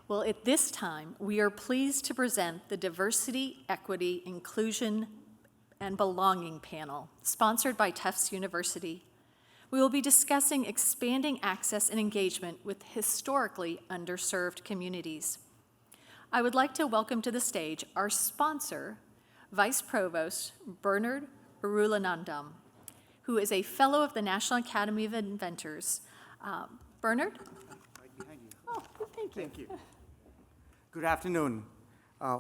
Well, at this time, we are pleased to present the Diversity, Equity, Inclusion, and Belonging panel, sponsored by Tufts University. We will be discussing expanding access and engagement with historically underserved communities. I would like to welcome to the stage our sponsor, Vice Provost Bernard Arulanandam, who is a Fellow of the National Academy of Inventors. Bernard? Right behind you. Oh, thank you. Thank you. Good afternoon.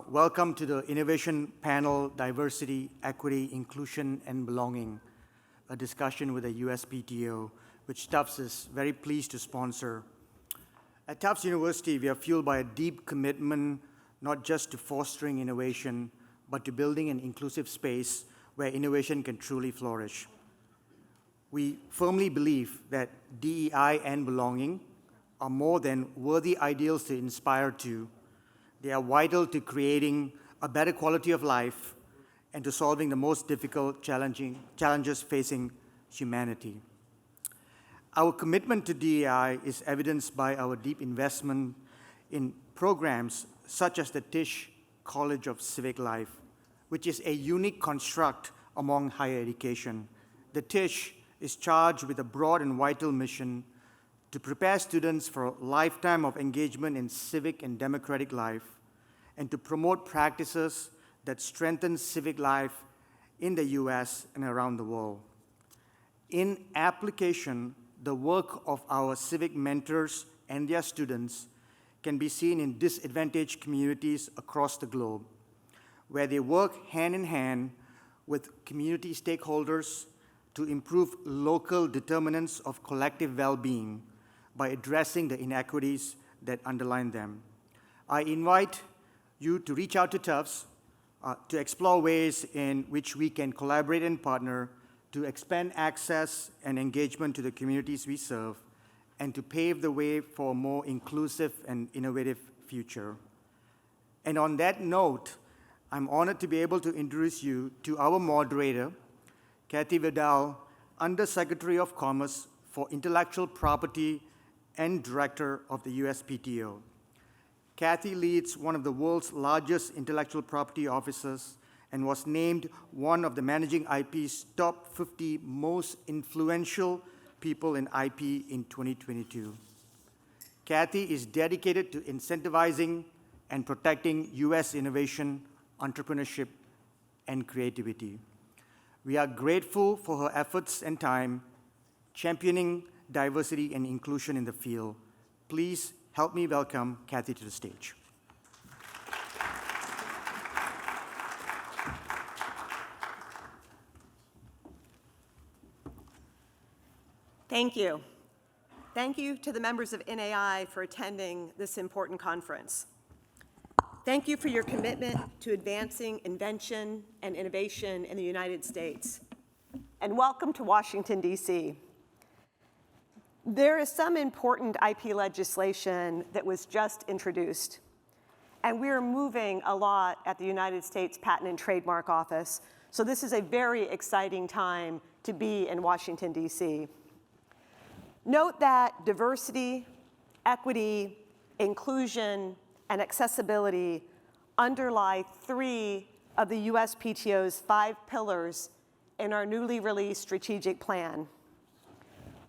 Welcome to the Innovation Panel, Diversity, Equity, Inclusion, and Belonging, a discussion with the USPTO, which Tufts is very pleased to sponsor. At Tufts University, we are fueled by a deep commitment not just to fostering innovation, but to building an inclusive space where innovation can truly flourish. We firmly believe that DEI and belonging are more than worthy ideals to inspire to. They are vital to creating a better quality of life and to solving the most difficult challenges facing humanity. Our commitment to DEI is evidenced by our deep investment in programs such as the Tisch College of Civic Life, which is a unique construct among higher education. The Tisch is charged with a broad and vital mission to prepare students for a lifetime of engagement in civic and democratic life, and to promote practices that strengthen civic life in the US and around the world. In application, the work of our civic mentors and their students can be seen in disadvantaged communities across the globe, where they work hand in hand with community stakeholders to improve local determinants of collective well-being by addressing the inequities that underline them. I invite you to reach out to Tufts to explore ways in which we can collaborate and partner to expand access and engagement to the communities we serve and to pave the way for a more inclusive and innovative future. And on that note, I'm honored to be able to introduce you to our moderator, Kathi Vidal, Undersecretary of Commerce for Intellectual Property and Director of the USPTO. Kathi leads one of the world's largest intellectual property offices and was named one of the Managing IP's top 50 most influential people in IP in 2022. Kathi is dedicated to incentivizing and protecting US innovation, entrepreneurship, and creativity. We are grateful for her efforts and time championing diversity and inclusion in the field. Please help me welcome Kathi to the stage. Thank you. Thank you to the members of FNAI for attending this important conference. Thank you for your commitment to advancing invention and innovation in the United States. And welcome to Washington, D.C. There is some important IP legislation that was just introduced, and we're moving a lot at the United States Patent and Trademark Office, so this is a very exciting time to be in Washington, D.C. Note that diversity, equity, inclusion, and accessibility underlie 3 of the USPTO's 5 pillars in our newly released strategic plan.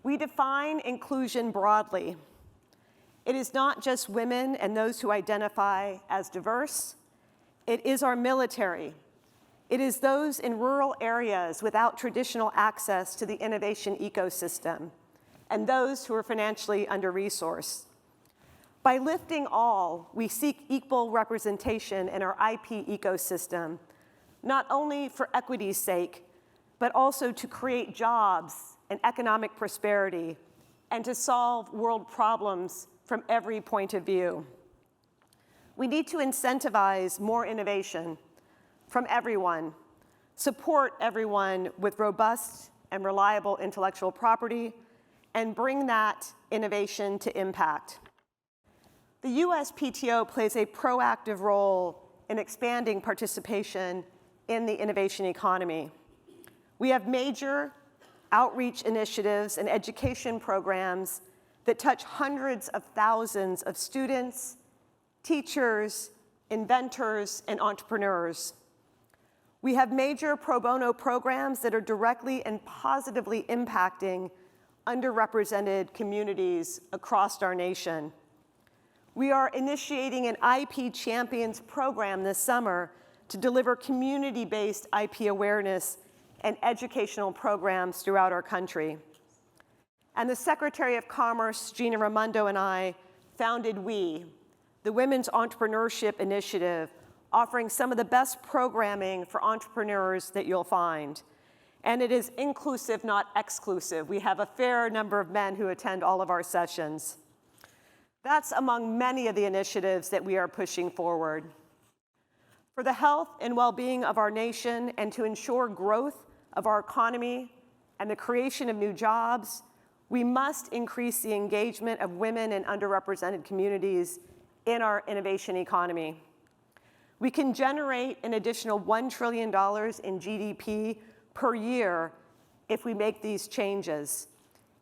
We define inclusion broadly. It is not just women and those who identify as diverse. It is our military. It is those in rural areas without traditional access to the innovation ecosystem, and those who are financially under-resourced. By lifting all, we seek equal representation in our IP ecosystem, not only for equity's sake, but also to create jobs and economic prosperity, and to solve world problems from every point of view. We need to incentivize more innovation from everyone, support everyone with robust and reliable intellectual property, and bring that innovation to impact. The USPTO plays a proactive role in expanding participation in the innovation economy. We have major outreach initiatives and education programs that touch hundreds of thousands of students, teachers, inventors, and entrepreneurs. We have major pro bono programs that are directly and positively impacting underrepresented communities across our nation. We are initiating an IP Champions program this summer to deliver community-based IP awareness and educational programs throughout our country. And the Secretary of Commerce, Gina Raimondo, and I founded WE, the Women's Entrepreneurship Initiative, offering some of the best programming for entrepreneurs that you'll find. And it is inclusive, not exclusive. We have a fair number of men who attend all of our sessions. That's among many of the initiatives that we are pushing forward. For the health and well-being of our nation and to ensure growth of our economy and the creation of new jobs, we must increase the engagement of women in underrepresented communities in our innovation economy. We can generate an additional $1 trillion in GDP per year if we make these changes.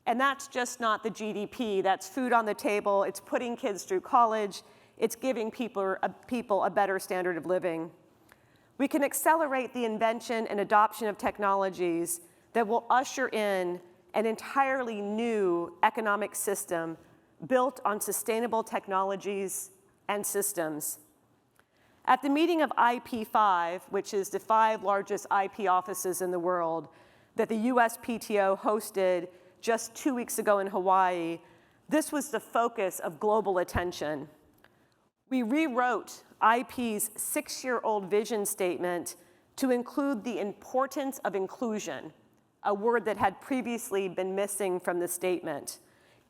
And that's just not the GDP, that's food on the table, it's putting kids through college, it's giving people a better standard of living. We can accelerate the invention and adoption of technologies that will usher in an entirely new economic system built on sustainable technologies and systems. At the meeting of IP5, which is the 5 largest IP offices in the world, that the USPTO hosted just 2 weeks ago in Hawaii, this was the focus of global attention. We rewrote IP's 6-year-old vision statement to include the importance of inclusion, a word that had previously been missing from the statement,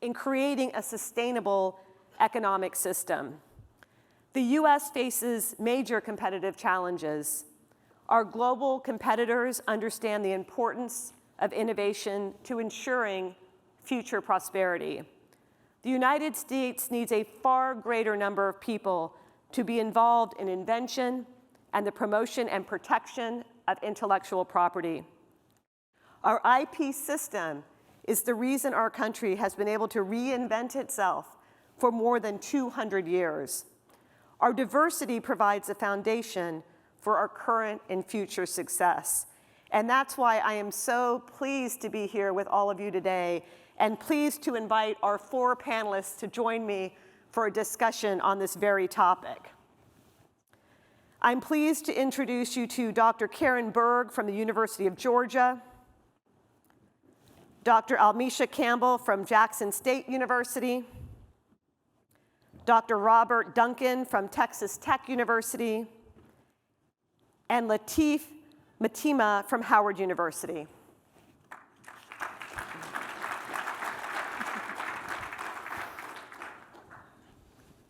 in creating a sustainable economic system. The US faces major competitive challenges. Our global competitors understand the importance of innovation to ensuring future prosperity. The United States needs a far greater number of people to be involved in invention and the promotion and protection of intellectual property. Our IP system is the reason our country has been able to reinvent itself for more than 200 years. Our diversity provides a foundation for our current and future success. And that's why I am so pleased to be here with all of you today and pleased to invite our 4 panelists to join me for a discussion on this very topic. I'm pleased to introduce you to Dr. Karen Burg from the University of Georgia, Dr. Almesha Campbell from Jackson State University, Dr. Robert Duncan from Texas Tech University, and Lateef Mtima from Howard University.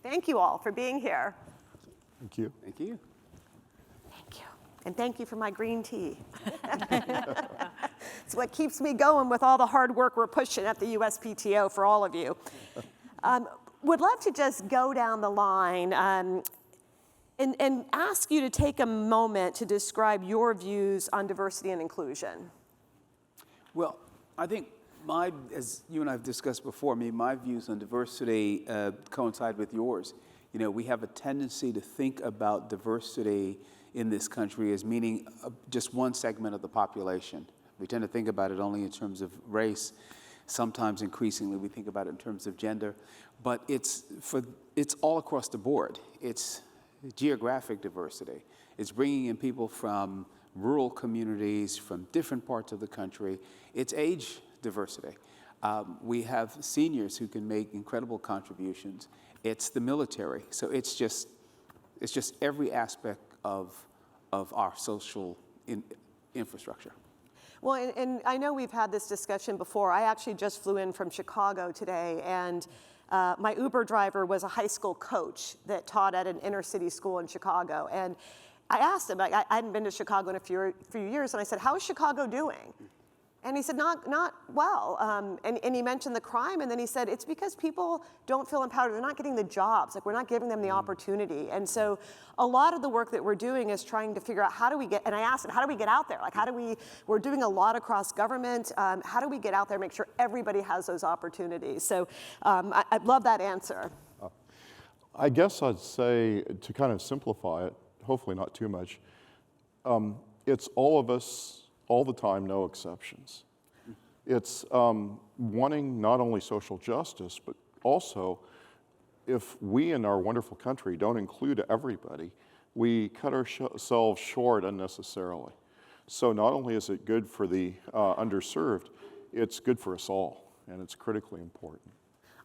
Thank you all for being here. Thank you. Thank you. Thank you. And thank you for my green tea. It's what keeps me going with all the hard work we're pushing at the USPTO for all of you. Would love to just go down the line and ask you to take a moment to describe your views on diversity and inclusion. Well, I think as you and I have discussed before, my views on diversity coincide with yours. You know, we have a tendency to think about diversity in this country as meaning just one segment of the population. We tend to think about it only in terms of race. Sometimes increasingly we think about it in terms of gender, but it's all across the board. It's geographic diversity. It's bringing in people from rural communities, from different parts of the country. It's age diversity. We have seniors who can make incredible contributions. It's the military. So it's just every aspect of our social infrastructure. Well, and I know we've had this discussion before. I actually just flew in from Chicago today, and my Uber driver was a high school coach that taught at an inner city school in Chicago. And I asked him, I hadn't been to Chicago in a few years, and I said, how is Chicago doing? And he said, not well. And he mentioned the crime, and then he said, it's because people don't feel empowered. They're not getting the jobs. Like, we're not giving them the opportunity. And so a lot of the work that we're doing is trying to figure out how do we get, and I asked him, how do we get out there? Like, we're doing a lot across government. How do we get out there and make sure everybody has those opportunities? So I love that answer. I guess I'd say, to kind of simplify it, hopefully not too much, it's all of us, all the time, no exceptions. It's wanting not only social justice, but also, if we in our wonderful country don't include everybody, we cut ourselves short unnecessarily. So not only is it good for the underserved, it's good for us all, and it's critically important.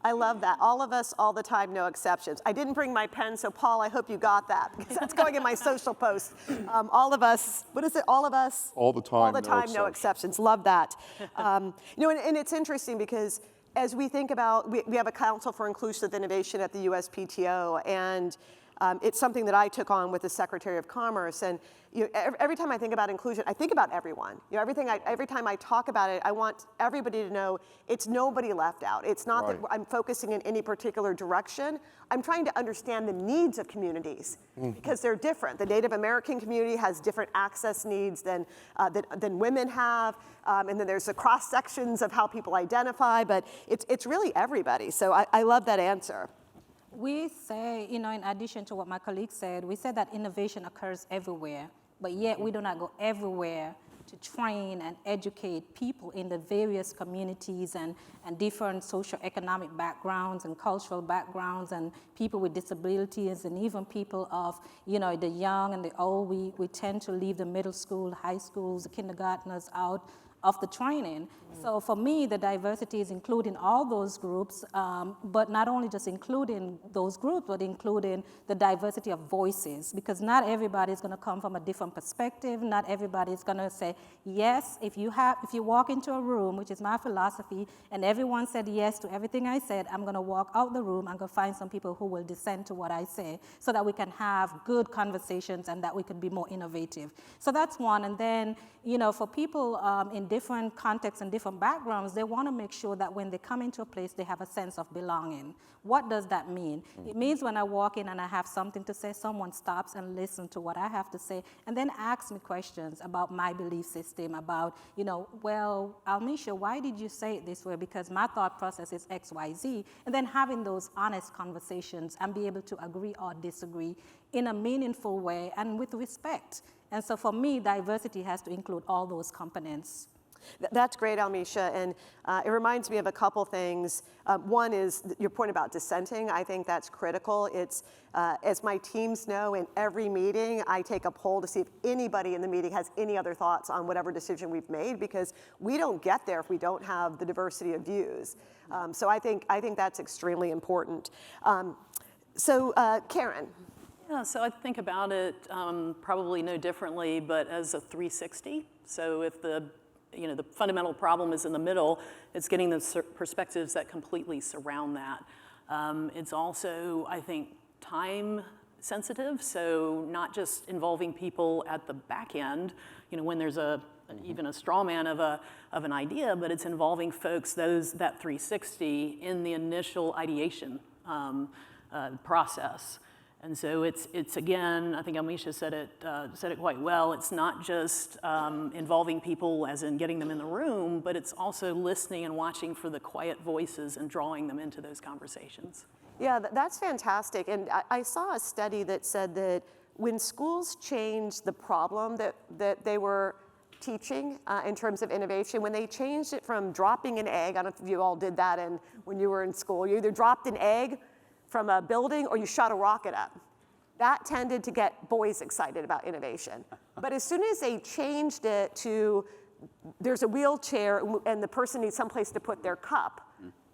I love that. All of us, all the time, no exceptions. I didn't bring my pen, so Paul, I hope you got that, because that's going in my social post. All of us, what is it? All of us? All the time, all the time, no exceptions. Love that. And it's interesting because as we think about, we have a Council for Inclusive Innovation at the USPTO, and it's something that I took on with the Secretary of Commerce. And every time I think about inclusion, I think about everyone. Every time I talk about it, I want everybody to know it's nobody left out. It's not that I'm focusing in any particular direction. I'm trying to understand the needs of communities because they're different. The Native American community has different access needs than women have. And then there's the cross sections of how people identify, but it's really everybody. So I love that answer. We say, in addition to what my colleague said, we said that innovation occurs everywhere, but yet we do not go everywhere to train and educate people in the various communities and different socioeconomic backgrounds and cultural backgrounds and people with disabilities and even people of, the young and the old. We tend to leave the middle school, high schools, the kindergartners out of the training. So for me, the diversity is including all those groups, but not only just including those groups, but including the diversity of voices, because not everybody is going to come from a different perspective. Not everybody is going to say, yes, if you walk into a room, which is my philosophy, and everyone said yes to everything I said, I'm going to walk out the room, I'm going to find some people who will dissent to what I say so that we can have good conversations and that we can be more innovative. So that's one. And then, for people in different contexts and different backgrounds, they want to make sure that when they come into a place, they have a sense of belonging. What does that mean? It means when I walk in and I have something to say, someone stops and listens to what I have to say, and then asks me questions about my belief system, about, well, Almesha, why did you say it this way? Because my thought process is X, Y, Z. And then having those honest conversations and be able to agree or disagree in a meaningful way and with respect. And so for me, diversity has to include all those components. That's great, Almesha, and it reminds me of a couple things. One is your point about dissenting. I think that's critical. It's, as my teams know, in every meeting, I take a poll to see if anybody in the meeting has any other thoughts on whatever decision we've made, because we don't get there if we don't have the diversity of views. So I think that's extremely important. Karen. Yeah, so I think about it probably no differently, but as a 360. So if the fundamental problem is in the middle, it's getting the perspectives that completely surround that. It's also, I think, time sensitive, so not just involving people at the back end, when there's even a straw man of an idea, but it's involving folks, that 360 in the initial ideation process. And so it's again, I think Almesha said it quite well. It's not just involving people as in getting them in the room, but it's also listening and watching for the quiet voices and drawing them into those conversations. Yeah, that's fantastic. And I saw a study that said that when schools changed the problem that they were teaching in terms of innovation, when they changed it from dropping an egg, I don't know if you all did that when you were in school, you either dropped an egg from a building or you shot a rocket up. That tended to get boys excited about innovation. But as soon as they changed it to there's a wheelchair and the person needs someplace to put their cup,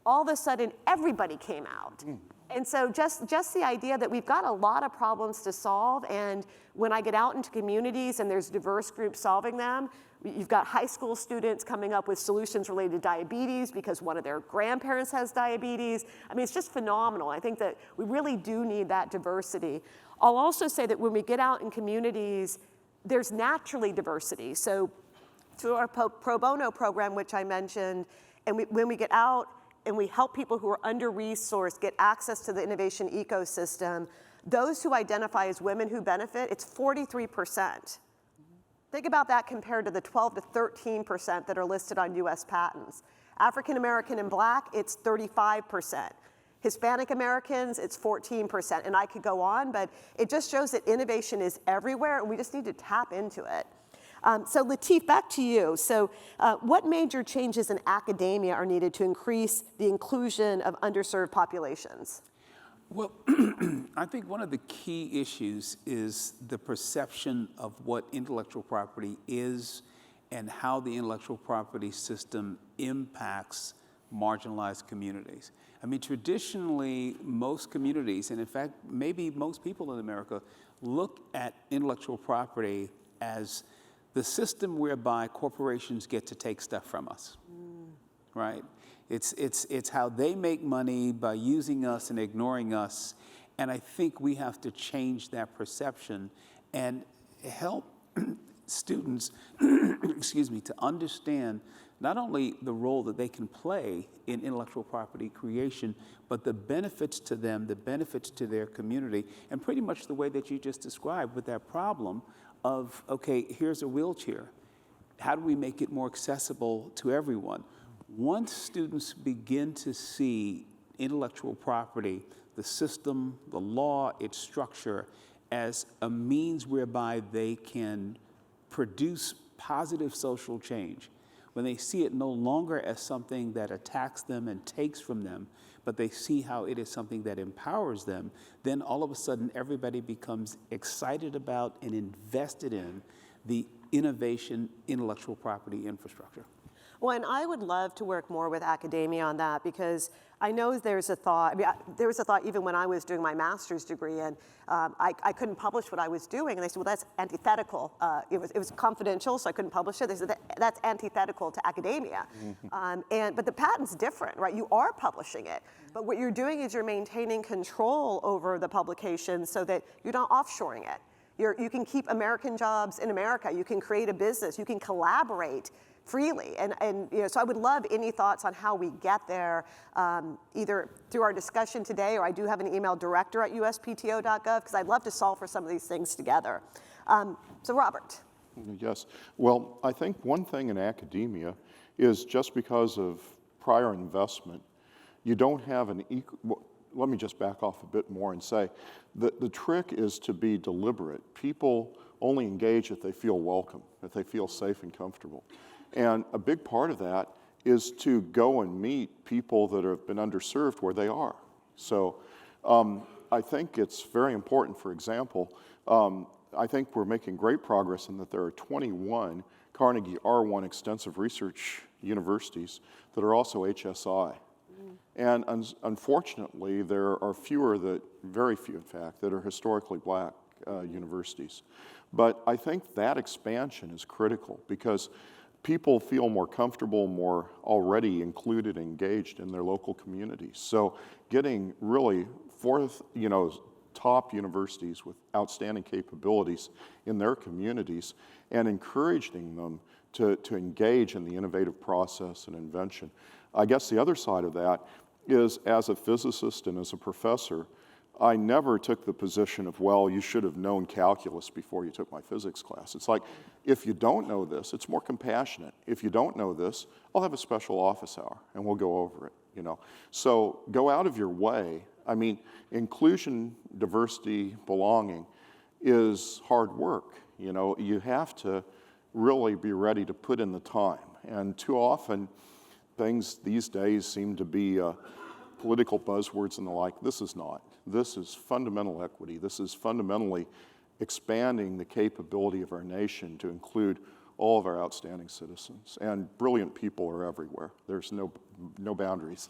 all of a sudden everybody came out. And so just the idea that we've got a lot of problems to solve, and when I get out into communities and there's diverse groups solving them, you've got high school students coming up with solutions related to diabetes because one of their grandparents has diabetes. I mean, it's just phenomenal. I think that we really do need that diversity. I'll also say that when we get out in communities, there's naturally diversity. So through our pro bono program, which I mentioned, and when we get out and we help people who are under-resourced get access to the innovation ecosystem, those who identify as women who benefit, it's 43%. Think about that compared to the 12 to 13% that are listed on US patents. African American and Black, it's 35%. Hispanic Americans, it's 14%. And I could go on, but it just shows that innovation is everywhere, and we just need to tap into it. So Lateef, back to you. So what major changes in academia are needed to increase the inclusion of underserved populations? Well, I think one of the key issues is the perception of what intellectual property is and how the intellectual property system impacts marginalized communities. I mean, traditionally, most communities, and in fact, maybe most people in America, look at intellectual property as the system whereby corporations get to take stuff from us, right? It's how they make money by using us and ignoring us. And I think we have to change that perception and help students, excuse me, to understand not only the role that they can play in intellectual property creation, but the benefits to them, the benefits to their community, and pretty much the way that you just described with that problem of, okay, here's a wheelchair. How do we make it more accessible to everyone? Once students begin to see intellectual property, the system, the law, its structure, as a means whereby they can produce positive social change, when they see it no longer as something that attacks them and takes from them, but they see how it is something that empowers them, then all of a sudden everybody becomes excited about and invested in the innovation intellectual property infrastructure. Well, and I would love to work more with academia on that, because I know there's a thought, there was a thought even when I was doing my master's degree, and I couldn't publish what I was doing, and they said, well, that's antithetical. It was confidential, so I couldn't publish it. They said, that's antithetical to academia. But the patent's different, right? You are publishing it, but what you're doing is you're maintaining control over the publication so that you're not offshoring it. You can keep American jobs in America. You can create a business. You can collaborate freely. And so I would love any thoughts on how we get there, either through our discussion today, or I do have an email, director@uspto.gov, because I'd love to solve for some of these things together. So Robert. Yes. Well, I think one thing in academia is just because of prior investment, you don't have an equal. Well, let me just back off a bit more and say that the trick is to be deliberate. People only engage if they feel welcome, if they feel safe and comfortable. And a big part of that is to go and meet people that have been underserved where they are. So I think it's very important, for example, I think we're making great progress in that there are 21 Carnegie R1 extensive research universities that are also HSI. And unfortunately, there are very few in fact, that are historically black universities. But I think that expansion is critical, because people feel more comfortable, more already included, engaged in their local communities. So getting really top universities with outstanding capabilities in their communities and encouraging them to engage in the innovative process and invention. I guess the other side of that is, as a physicist and as a professor, I never took the position of, well, you should have known calculus before you took my physics class. It's like, if you don't know this, it's more compassionate. If you don't know this, I'll have a special office hour and we'll go over it, So go out of your way. I mean, inclusion, diversity, belonging is hard work. You have to really be ready to put in the time. And too often, things these days seem to be political buzzwords and the like. This is not. This is fundamental equity. This is fundamentally expanding the capability of our nation to include all of our outstanding citizens. And brilliant people are everywhere. There's no boundaries.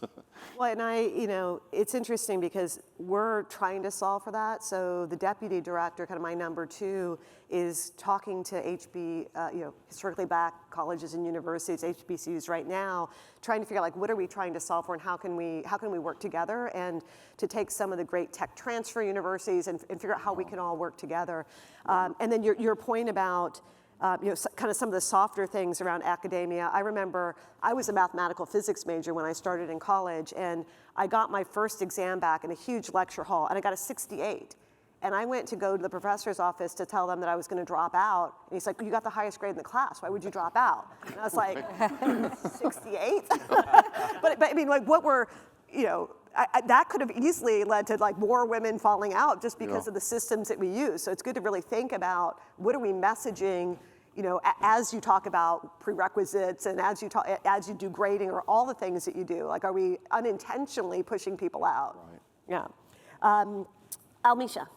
Well, and it's interesting because we're trying to solve for that. So the deputy director, kind of my number 2, is talking to historically black colleges and universities, HBCUs right now, trying to figure out what are we trying to solve for and how can we work together, and to take some of the great tech transfer universities and figure out how we can all work together. And then your point about kind of some of the softer things around academia. I remember I was a mathematical physics major when I started in college, and I got my first exam back in a huge lecture hall, and I got a 68. And I went to go to the professor's office to tell them that I was going to drop out. And he's like, you got the highest grade in the class. Why would you drop out? And I was like, 68? but I mean, what we're, that could have easily led to like more women falling out just because of the systems that we use. So it's good to really think about what are we messaging, you know, as you talk about prerequisites and as you do grading or all the things that you do. Like, are we unintentionally pushing people out? Right. Yeah. Almesha.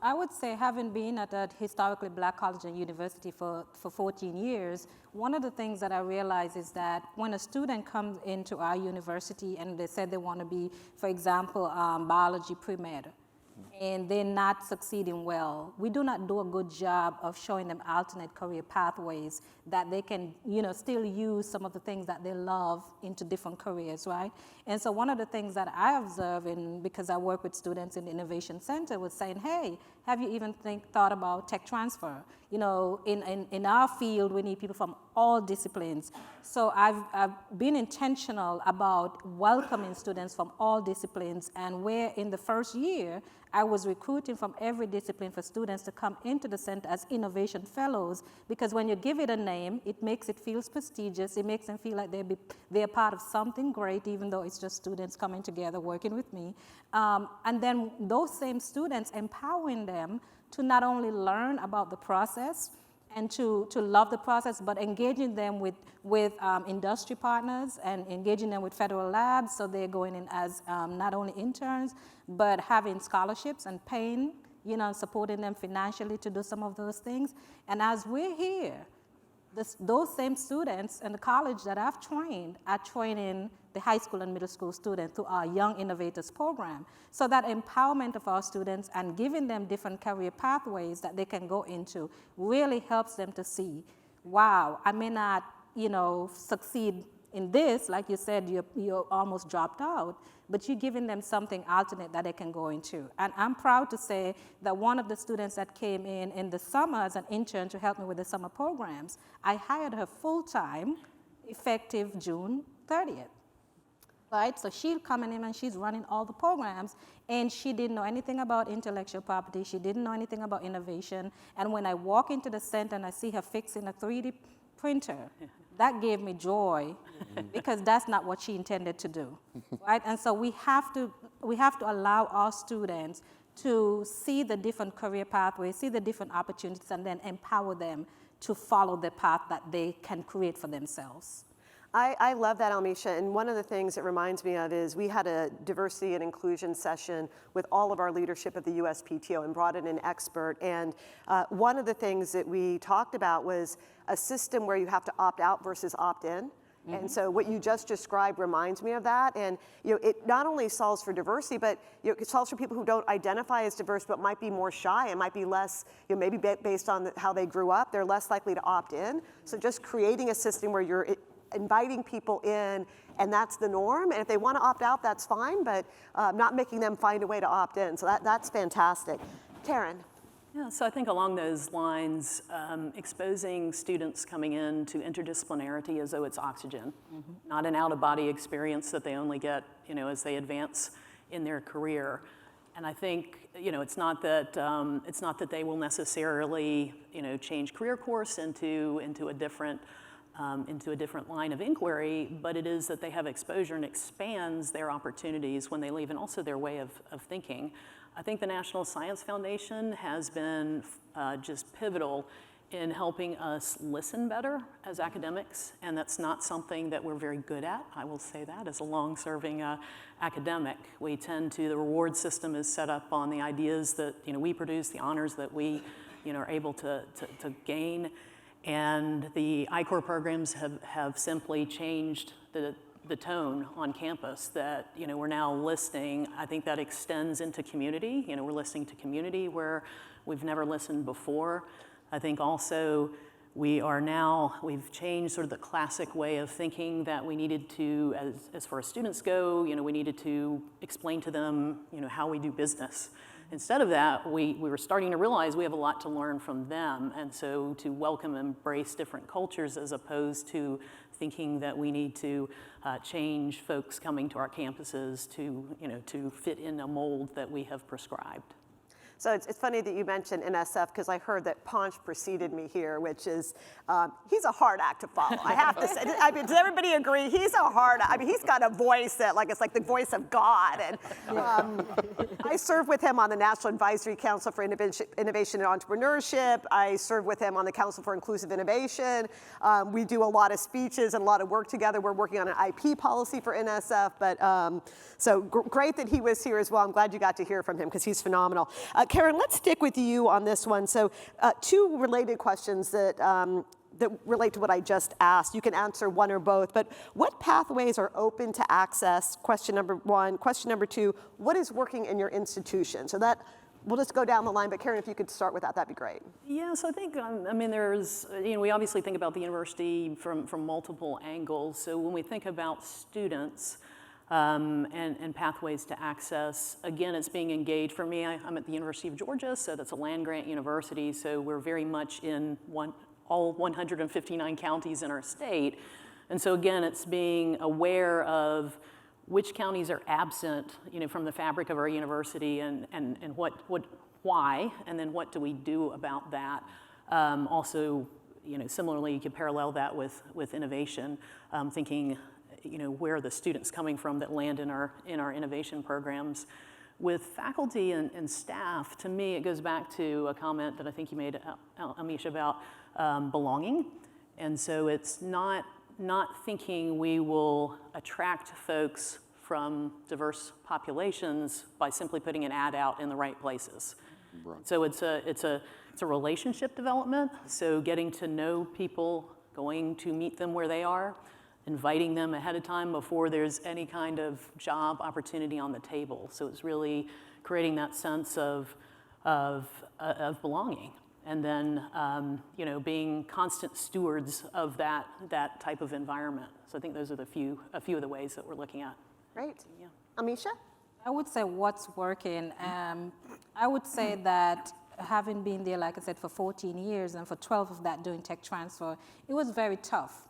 I would say, having been at a historically black college and university for 14 years, one of the things that I realize is that when a student comes into our university and they said they want to be, for example, biology pre-med, and they're not succeeding well, we do not do a good job of showing them alternate career pathways that they can, you know, still use some of the things that they love into different careers, right? And so one of the things that I observe, because I work with students in the Innovation Center, was saying, hey, have you even thought about tech transfer? You know, in our field, we need people from all disciplines. So I've been intentional about welcoming students from all disciplines, and where in the first year, I was recruiting from every discipline for students to come into the center as innovation fellows, because when you give it a name, it makes it feel prestigious. It makes them feel like they're part of something great, even though it's just students coming together working with me. And then those same students, empowering them to not only learn about the process and to love the process, but engaging them with industry partners and engaging them with federal labs, so they're going in as not only interns, but having scholarships and paying, you know, supporting them financially to do some of those things. And as we're here, those same students in the college that I've trained are training the high school and middle school students through our Young Innovators program. So that empowerment of our students and giving them different career pathways that they can go into really helps them to see, wow, I may not, you know, succeed in this, like you said, you're almost dropped out, but you're giving them something alternate that they can go into. And I'm proud to say that one of the students that came in the summer as an intern to help me with the summer programs, I hired her full-time, effective June 30th. Right? So she's coming in and she's running all the programs, and she didn't know anything about intellectual property. She didn't know anything about innovation. And when I walk into the center and I see her fixing a 3D printer, that gave me joy, because that's not what she intended to do, right? And so we have to allow our students to see the different career pathways, see the different opportunities, and then empower them to follow the path that they can create for themselves. I love that, Almesha, and one of the things it reminds me of is we had a diversity and inclusion session with all of our leadership at the USPTO and brought in an expert, and one of the things that we talked about was a system where you have to opt out versus opt in. Mm-hmm. And so what you just described reminds me of that, and you know, it not only solves for diversity, but you know, it solves for people who don't identify as diverse but might be more shy and might be less, you know, maybe based on how they grew up, they're less likely to opt in. So just creating a system where you're inviting people in, and that's the norm. And if they want to opt out, that's fine, but not making them find a way to opt in. So that's fantastic. Karen. Yeah, so I think along those lines, exposing students coming in to interdisciplinarity as though it's oxygen, not an out-of-body experience that they only get, you know, as they advance in their career. And I think, you know, it's not that they will necessarily, you know, change career course into a different line of inquiry, but it is that they have exposure and expands their opportunities when they leave, and also their way of thinking. I think the National Science Foundation has been just pivotal in helping us listen better as academics, and that's not something that we're very good at. I will say that as a long-serving academic. The reward system is set up on the ideas that, you know, we produce, the honors that we, you know, are able to gain. And the I-Corps programs have simply changed the tone on campus, that, you know, we're now listening. I think that extends into community. You know, we're listening to community where we've never listened before. I think also we've changed sort of the classic way of thinking that we needed to, as far as students go, you know, we needed to explain to them, you know, how we do business. Instead of that, we were starting to realize we have a lot to learn from them, and so to welcome and embrace different cultures as opposed to thinking that we need to change folks coming to our campuses to, you know, to fit in a mold that we have prescribed. So it's funny that you mentioned NSF because I heard that Ponch preceded me here, which is, he's a hard act to follow. I have to say, I mean, does everybody agree? He's a hard, I mean, he's got a voice that it's like the voice of God. And I served with him on the National Advisory Council for Innovation and Entrepreneurship. I served with him on the Council for Inclusive Innovation. We do a lot of speeches and a lot of work together. We're working on an IP policy for NSF, but so great that he was here as well. I'm glad you got to hear from him because he's phenomenal. Karen, let's stick with you on this one. So two related questions that relate to what I just asked. You can answer one or both, but what pathways are open to access? Question number one. Question number two, what is working in your institution? So that, we'll just go down the line, but Karen, if you could start with that, that'd be great. Yeah, so I think, I mean, there's, we obviously think about the university from multiple angles. So when we think about students, and pathways to access. Again, it's being engaged. For me, I'm at the University of Georgia, so that's a land-grant university, so we're very much in all 159 counties in our state. And so again, it's being aware of which counties are absent, from the fabric of our university and why, and then what do we do about that. Also, similarly, you could parallel that with innovation, thinking, where are the students coming from that land in our innovation programs. With faculty and staff, to me, it goes back to a comment that I think you made, Almesha, about belonging. And so it's not thinking we will attract folks from diverse populations by simply putting an ad out in the right places. Right. So it's a relationship development. So getting to know people, going to meet them where they are, inviting them ahead of time before there's any kind of job opportunity on the table. So it's really creating that sense of belonging, and then being constant stewards of that type of environment. So I think those are a few of the ways that we're looking at. Great. Yeah. Almesha? I would say what's working. I would say that having been there, like I said, for 14 years, and for 12 of that doing tech transfer, it was very tough.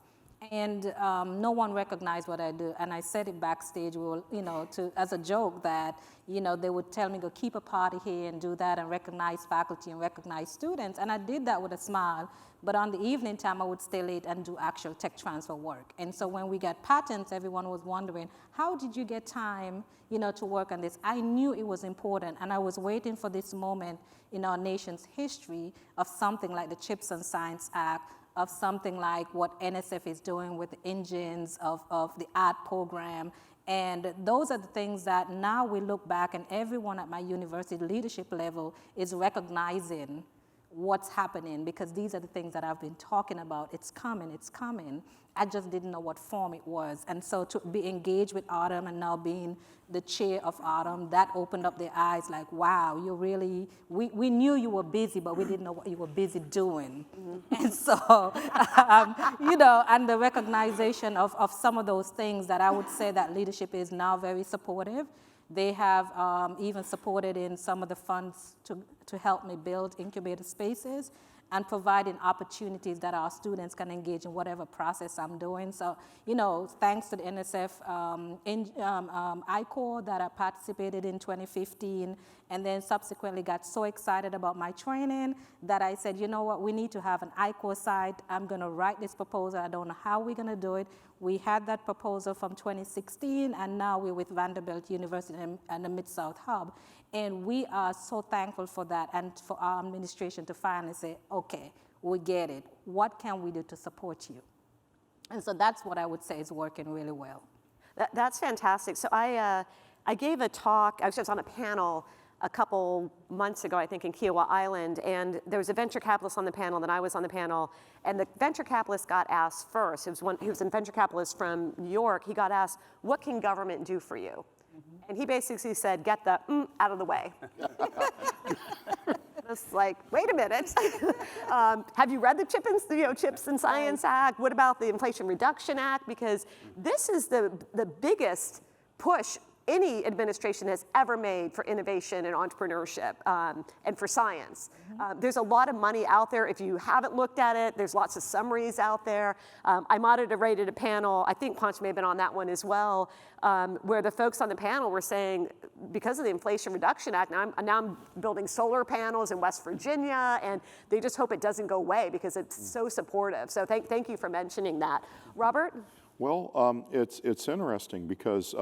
And no one recognized what I do. And I said it backstage, as a joke that, they would tell me, go keep a party here and do that and recognize faculty and recognize students. And I did that with a smile. But on the evening time, I would stay late and do actual tech transfer work. And so when we got patents, everyone was wondering, how did you get time, to work on this? I knew it was important. And I was waiting for this moment in our nation's history of something like the Chips and Science Act, of something like what NSF is doing with the engines of the art program. And those are the things that now we look back and everyone at my university leadership level is recognizing what's happening, because these are the things that I've been talking about. It's coming. I just didn't know what form it was. And so to be engaged with Autumn and now being the chair of Autumn, that opened up their eyes like, wow, you really, we knew you were busy, but we didn't know what you were busy doing. Mm-hmm. And so, and the recognition of some of those things that I would say that leadership is now very supportive. They have even supported in some of the funds to help me build incubator spaces and providing opportunities that our students can engage in whatever process I'm doing. So, thanks to the NSF I-Corps that I participated in 2015, and then subsequently got so excited about my training that I said, you know what, we need to have an I-Corps site. I'm gonna write this proposal. I don't know how we're gonna do it. We had that proposal from 2016, and now we're with Vanderbilt University and the Mid-South Hub. And we are so thankful for that and for our administration to finally say, okay, we get it. What can we do to support you? And so that's what I would say is working really well. That's fantastic. So I gave a talk, I was just on a panel a couple months ago, I think, in Kiowa Island, and there was a venture capitalist on the panel, and I was on the panel, and the venture capitalist got asked first. He was a venture capitalist from New York. He got asked, what can government do for you? Mm-hmm. And he basically said, get the out of the way. I was like, wait a minute. Have you read the Chips and Science Act? What about the Inflation Reduction Act? Because this is the biggest push any administration has ever made for innovation and entrepreneurship and for science. There's a lot of money out there. If you haven't looked at it, there's lots of summaries out there. I moderated a panel, I think Ponch may have been on that one as well, where the folks on the panel were saying, because of the Inflation Reduction Act, now I'm building solar panels in West Virginia, and they just hope it doesn't go away because it's so supportive. So thank you for mentioning that. Robert? Well, it's interesting because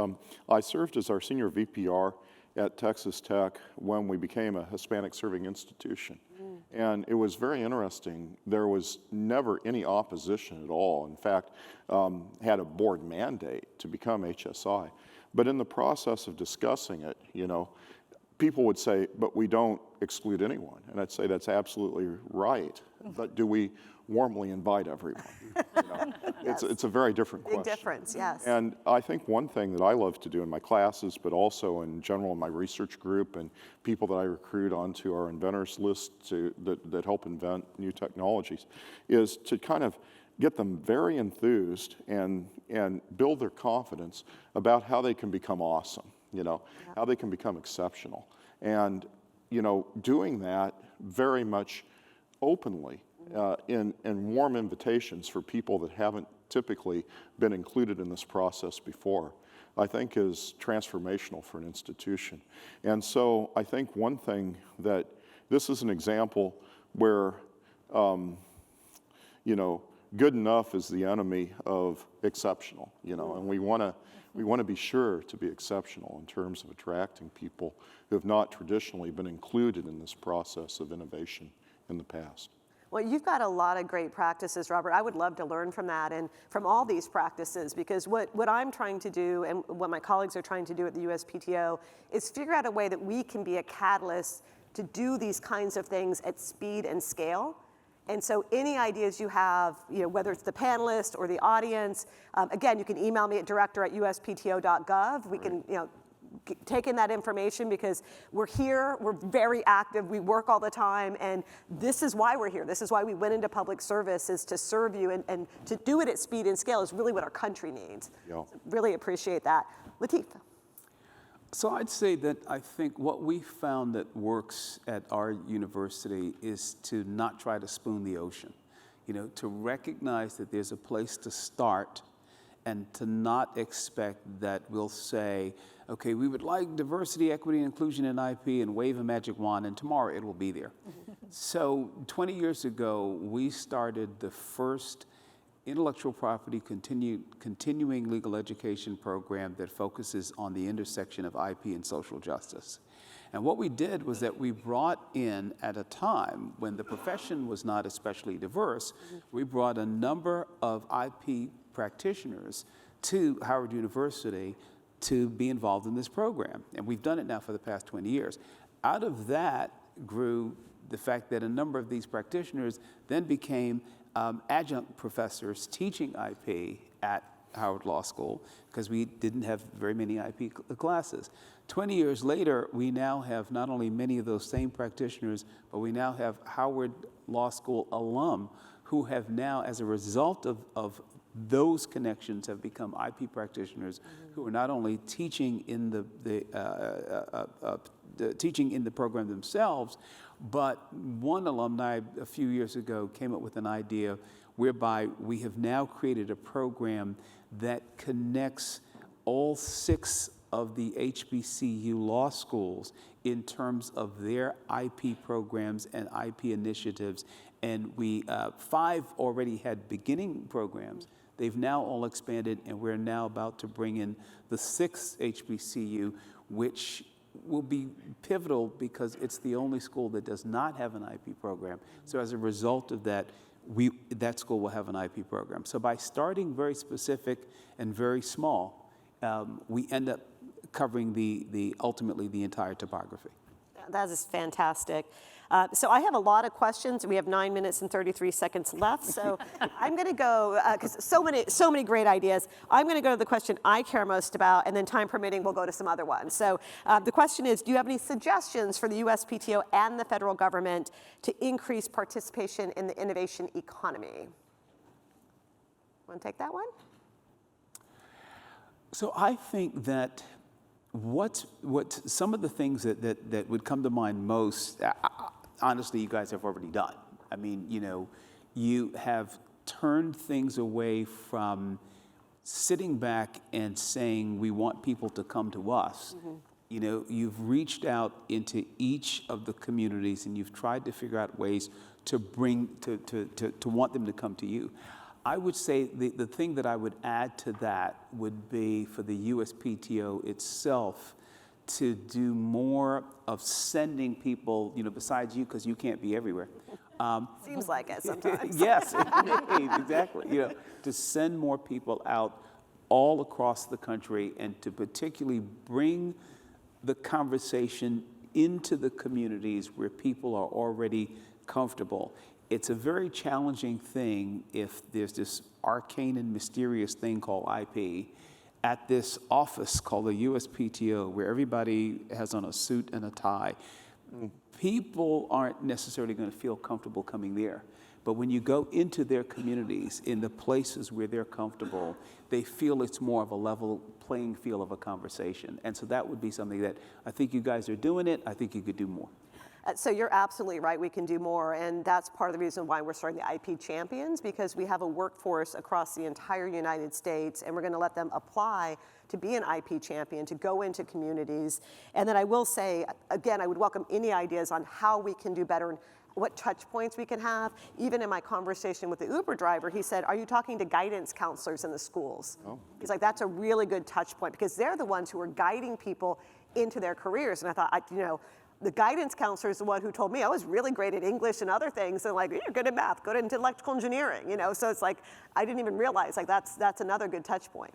I served as our senior VPR at Texas Tech when we became a Hispanic serving institution. And it was very interesting. There was never any opposition at all. In fact, had a board mandate to become HSI. But in the process of discussing it, you know, people would say, but we don't exclude anyone. And I'd say that's absolutely right. But do we warmly invite everyone? You know, Yes. it's a very different question. Big difference, yes. And I think one thing that I love to do in my classes, but also in general in my research group and people that I recruit onto our inventors list that help invent new technologies, is to kind of get them very enthused and build their confidence about how they can become awesome, you know, how they can become exceptional. And, you know, doing that very much openly in warm invitations for people that haven't typically been included in this process before, I think is transformational for an institution. And so I think one thing that this is an example where, you know, good enough is the enemy of exceptional, you know, and we want to be sure to be exceptional in terms of attracting people who have not traditionally been included in this process of innovation in the past. Well, you've got a lot of great practices, Robert. I would love to learn from that and from all these practices, because what I'm trying to do and what my colleagues are trying to do at the USPTO is figure out a way that we can be a catalyst to do these kinds of things at speed and scale. And so any ideas you have, you know, whether it's the panelists or the audience, again, you can email me at director@uspto.gov. We can, you know, take in that information because we're here, we're very active, we work all the time, and this is why we're here. This is why we went into public service, is to serve you, and to do it at speed and scale is really what our country needs. Yeah. So really appreciate that. Lateef. So I'd say that I think what we found that works at our university is to not try to spoon the ocean, you know, to recognize that there's a place to start and to not expect that we'll say, okay, we would like diversity, equity, and inclusion in IP and wave a magic wand and tomorrow it will be there. So 20 years ago, we started the first intellectual property continuing legal education program that focuses on the intersection of IP and social justice. And what we did was that we brought in, at a time when the profession was not especially diverse, we brought a number of IP practitioners to Howard University to be involved in this program. And we've done it now for the past 20 years. Out of that grew the fact that a number of these practitioners then became adjunct professors teaching IP at Howard Law School, because we didn't have very many IP classes. 20 years later, we now have not only many of those same practitioners, but we now have Howard Law School alum who have now, as a result of those connections, have become IP practitioners who are not only teaching in the program themselves, but one alumni a few years ago came up with an idea whereby we have now created a program that connects all 6 of the HBCU law schools in terms of their IP programs and IP initiatives. And we 5 already had beginning programs. They've now all expanded, and we're now about to bring in the 6th HBCU, which will be pivotal because it's the only school that does not have an IP program. So as a result of that, that school will have an IP program. So by starting very specific and very small, we end up covering ultimately the entire topography. That is fantastic. So I have a lot of questions. We have 9 minutes and 33 seconds left. So I'm going to go, because so many great ideas. I'm going to go to the question I care most about, and then time permitting, we'll go to some other ones. So the question is, do you have any suggestions for the USPTO and the federal government to increase participation in the innovation economy? Want to take that one? So I think that what some of the things that would come to mind most, honestly, you guys have already done. I mean, you have turned things away from sitting back and saying, we want people to come to us. You've reached out into each of the communities and you've tried to figure out ways to want them to come to you. I would say the thing that I would add to that would be for the USPTO itself to do more of sending people, besides you, because you can't be everywhere. Seems like it sometimes. Yes, exactly. To send more people out all across the country and to particularly bring the conversation into the communities where people are already comfortable. It's a very challenging thing if there's this arcane and mysterious thing called IP at this office called the USPTO, where everybody has on a suit and a tie. People aren't necessarily going to feel comfortable coming there. But when you go into their communities, in the places where they're comfortable, they feel it's more of a level playing field of a conversation. And so that would be something that I think you guys are doing it. I think you could do more. So you're absolutely right, we can do more, and that's part of the reason why we're starting the IP Champions, because we have a workforce across the entire United States, and we're going to let them apply to be an IP champion, to go into communities. And then I will say, again, I would welcome any ideas on how we can do better and what touch points we can have. Even in my conversation with the Uber driver, he said, are you talking to guidance counselors in the schools? Oh. He's like, that's a really good touch point, because they're the ones who are guiding people into their careers. And I thought, the guidance counselor is the one who told me I was really great at English and other things, and like, you're good at math, go into electrical engineering, So it's like, I didn't even realize, like, that's another good touch point.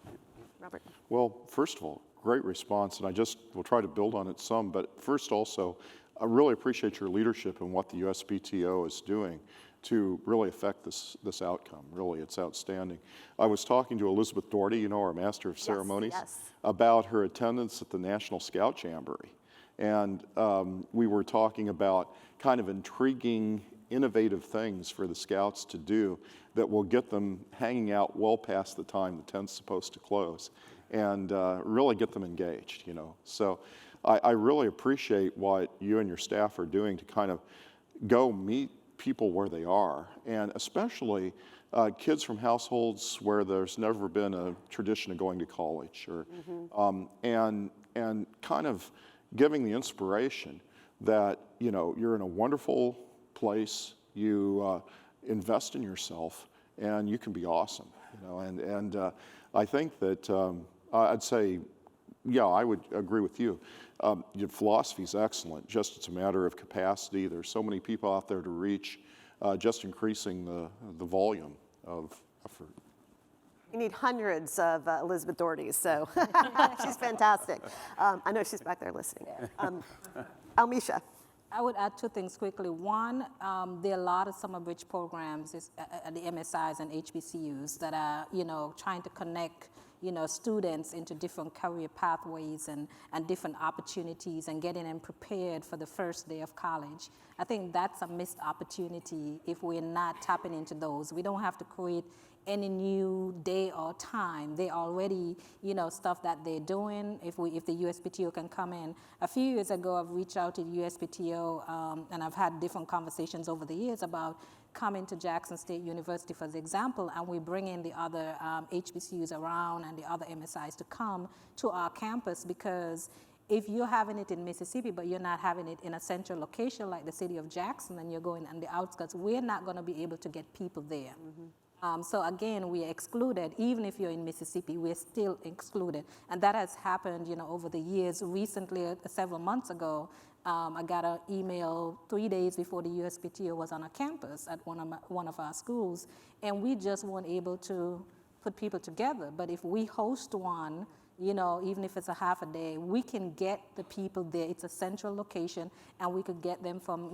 Robert? Well, first of all, great response, and I just will try to build on it some, but first also, I really appreciate your leadership and what the USPTO is doing to really affect this outcome. Really, it's outstanding. I was talking to Elizabeth Doherty, our Master of Ceremonies, about her attendance at the National Scout Jamboree. And we were talking about kind of intriguing, innovative things for the Scouts to do that will get them hanging out well past the time the tent's supposed to close, and really get them engaged, So I really appreciate what you and your staff are doing to kind of go meet people where they are, and especially kids from households where there's never been a tradition of going to college, or and kind of giving the inspiration that, you're in a wonderful place, you invest in yourself, and you can be awesome, and I think that I'd say, I would agree with you. Your philosophy is excellent, just it's a matter of capacity. There's so many people out there to reach, just increasing the volume of effort. You need hundreds of Elizabeth Dohertys, so she's fantastic. I know she's back there listening. Almesha. I would add two things quickly. One, there are a lot of summer bridge programs at the MSIs and HBCUs that are, trying to connect, students into different career pathways and different opportunities and getting them prepared for the first day of college. I think that's a missed opportunity if we're not tapping into those. We don't have to create any new day or time. They already, stuff that they're doing. If the USPTO can come in. A few years ago, I've reached out to the USPTO, and I've had different conversations over the years about coming to Jackson State University, for example, and we bring in the other HBCUs around and the other MSIs to come to our campus, because if you're having it in Mississippi, but you're not having it in a central location like the city of Jackson, and you're going on the outskirts, we're not going to be able to get people there. So again, we are excluded. Even if you're in Mississippi, we're still excluded. And that has happened, over the years. Recently, several months ago, I got an email 3 days before the USPTO was on a campus at one of our schools, and we just weren't able to put people together. But if we host one, even if it's a half a day, we can get the people there. It's a central location, and we could get them from,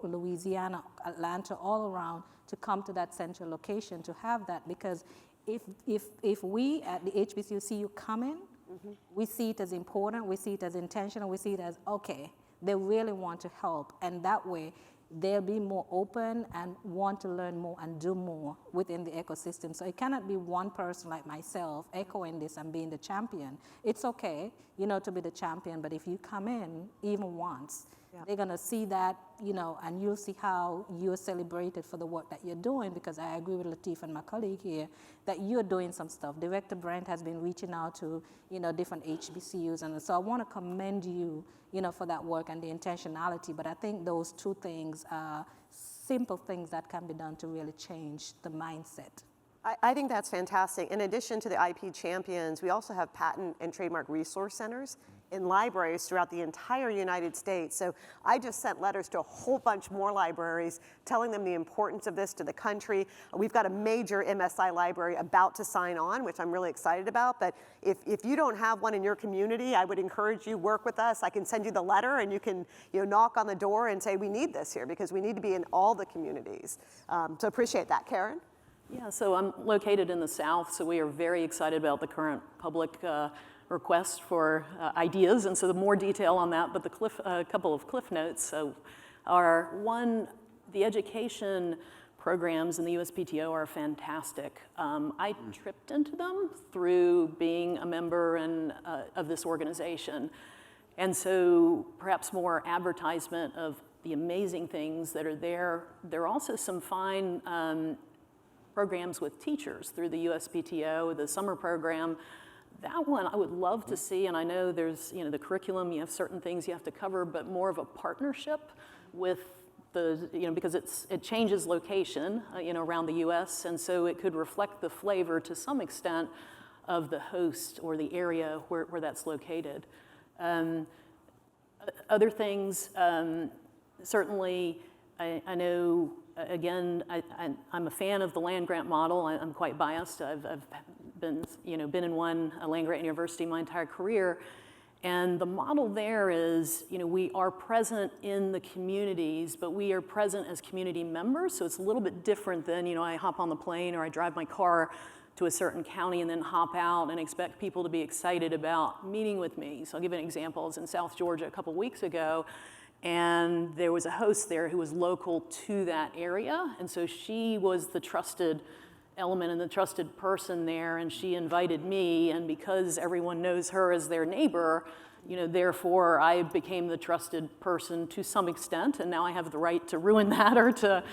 Louisiana, Atlanta, all around to come to that central location to have that. Because if we at the HBCU see you coming, we see it as important, we see it as intentional, we see it as, okay, they really want to help. And that way, they'll be more open and want to learn more and do more within the ecosystem. So it cannot be one person like myself echoing this and being the champion. It's okay, to be the champion, but if you come in even once, they're gonna see that, and you'll see how you're celebrated for the work that you're doing, because I agree with Lateef and my colleague here that you're doing some stuff. Director Brent has been reaching out to, different HBCUs, and so I wanna commend you, for that work and the intentionality, but I think those two things are simple things that can be done to really change the mindset. I think that's fantastic. In addition to the IP champions, we also have patent and trademark resource centers in libraries throughout the entire United States. So I just sent letters to a whole bunch more libraries telling them the importance of this to the country. We've got a major MSI library about to sign on, which I'm really excited about. But if you don't have one in your community, I would encourage you, work with us. I can send you the letter and you can knock on the door and say, we need this here because we need to be in all the communities. So appreciate that. Karen? Yeah, so I'm located in the South, so we are very excited about the current public request for ideas, and so the more detail on that, but the couple of cliff notes are, one, the education programs in the USPTO are fantastic. I tripped into them through being a member of this organization, and so perhaps more advertisement of the amazing things that are there. There are also some fine programs with teachers through the USPTO, the summer program. That one I would love to see, and I know there's, the curriculum, you have certain things you have to cover, but more of a partnership with the, because it changes location, around the US, and so it could reflect the flavor to some extent of the host or the area where that's located. Other things, certainly, I know, again, I'm a fan of the land grant model. I'm quite biased. I've been in a land grant university my entire career. And the model there is, we are present in the communities, but we are present as community members. So it's a little bit different than, I hop on the plane or I drive my car to a certain county and then hop out and expect people to be excited about meeting with me. So I'll give you an example. I was in South Georgia a couple weeks ago, and there was a host there who was local to that area, and so she was the trusted element and the trusted person there, and she invited me, and because everyone knows her as their neighbor, therefore I became the trusted person to some extent, and now I have the right to ruin that or to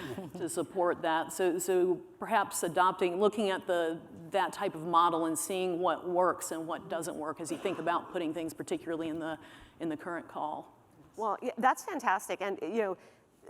support that. So perhaps looking at that type of model and seeing what works and what doesn't work as you think about putting things particularly in the current call. Well, yeah, that's fantastic. And,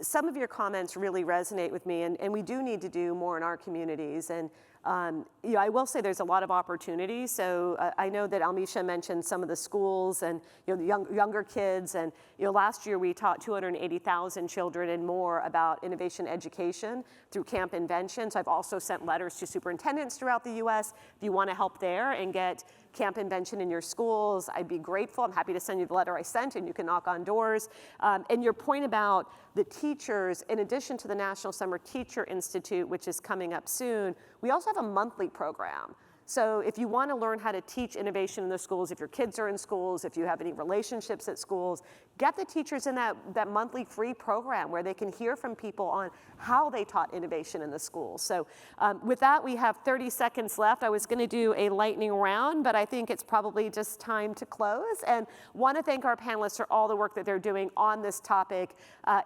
some of your comments really resonate with me, and we do need to do more in our communities. And I will say there's a lot of opportunities. So I know that Almesha mentioned some of the schools and the younger kids. And last year we taught 280,000 children and more about innovation education through Camp Invention. So I've also sent letters to superintendents throughout the U.S. If you want to help there and get Camp Invention in your schools, I'd be grateful. I'm happy to send you the letter I sent, and you can knock on doors. And your point about the teachers, in addition to the National Summer Teacher Institute, which is coming up soon, we also have a monthly program. So if you want to learn how to teach innovation in the schools, if your kids are in schools, if you have any relationships at schools, get the teachers in that monthly free program where they can hear from people on how they taught innovation in the schools. So with that, we have 30 seconds left. I was going to do a lightning round, but I think it's probably just time to close. And want to thank our panelists for all the work that they're doing on this topic.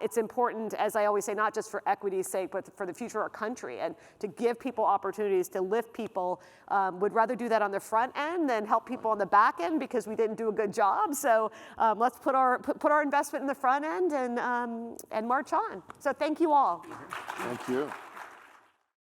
It's important, as I always say, not just for equity's sake, but for the future of our country, and to give people opportunities to lift people. Would rather do that on the front end than help people on the back end because we didn't do a good job. So let's put our investment in the front end and march on. So thank you all. Thank you.